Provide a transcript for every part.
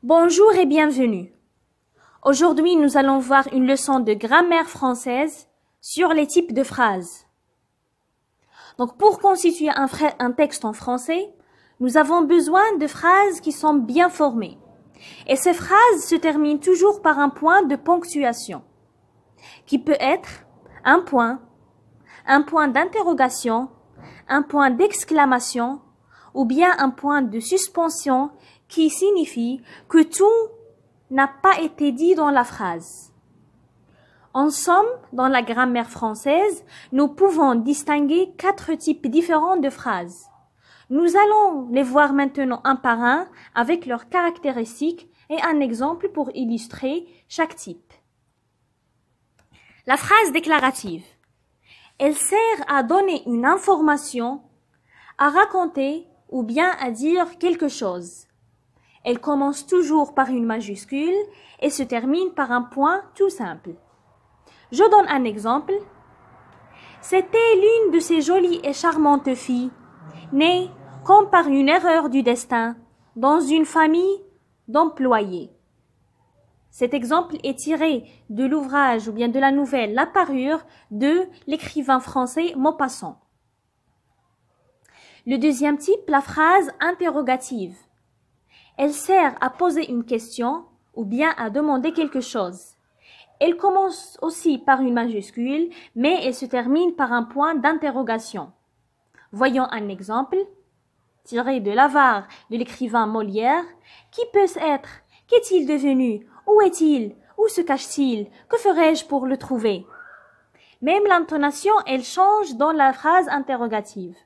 Bonjour et bienvenue. Aujourd'hui, nous allons voir une leçon de grammaire française sur les types de phrases. Donc, pour constituer un texte en français, nous avons besoin de phrases qui sont bien formées. Et ces phrases se terminent toujours par un point de ponctuation, qui peut être un point d'interrogation, un point d'exclamation, ou bien un point de suspension qui signifie que tout n'a pas été dit dans la phrase. En somme, dans la grammaire française, nous pouvons distinguer 4 types différents de phrases. Nous allons les voir maintenant un par un avec leurs caractéristiques et un exemple pour illustrer chaque type. La phrase déclarative. Elle sert à donner une information, à raconter ou bien à dire quelque chose. Elle commence toujours par une majuscule et se termine par un point tout simple. Je donne un exemple. C'était l'une de ces jolies et charmantes filles, nées comme par une erreur du destin, dans une famille d'employés. Cet exemple est tiré de l'ouvrage ou bien de la nouvelle La Parure de l'écrivain français Maupassant. Le deuxième type, la phrase interrogative. Elle sert à poser une question ou bien à demander quelque chose. Elle commence aussi par une majuscule, mais elle se termine par un point d'interrogation. Voyons un exemple tiré de l'Avare de l'écrivain Molière. Qui peut être? Qu'est-il devenu? Où est-il? Où se cache-t-il? Que ferais-je pour le trouver? Même l'intonation, elle change dans la phrase interrogative.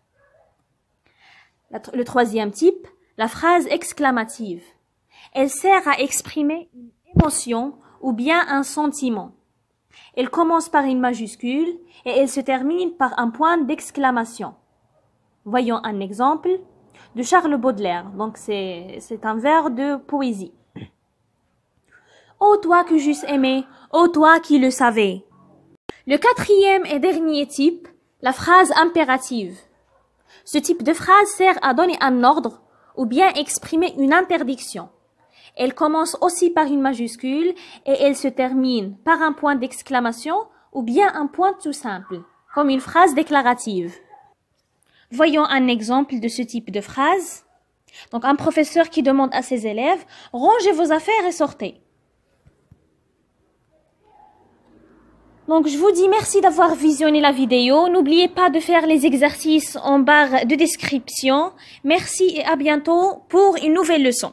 Le troisième type, la phrase exclamative. Elle sert à exprimer une émotion ou bien un sentiment. Elle commence par une majuscule et elle se termine par un point d'exclamation. Voyons un exemple de Charles Baudelaire. Donc c'est un vers de poésie. Ô toi que j'eusse aimé, ô toi qui le savais. Le quatrième et dernier type, la phrase impérative. Ce type de phrase sert à donner un ordre ou bien exprimer une interdiction. Elle commence aussi par une majuscule et elle se termine par un point d'exclamation ou bien un point tout simple, comme une phrase déclarative. Voyons un exemple de ce type de phrase. Donc un professeur qui demande à ses élèves « Rangez vos affaires et sortez ». Donc, je vous dis merci d'avoir visionné la vidéo. N'oubliez pas de faire les exercices en barre de description. Merci et à bientôt pour une nouvelle leçon.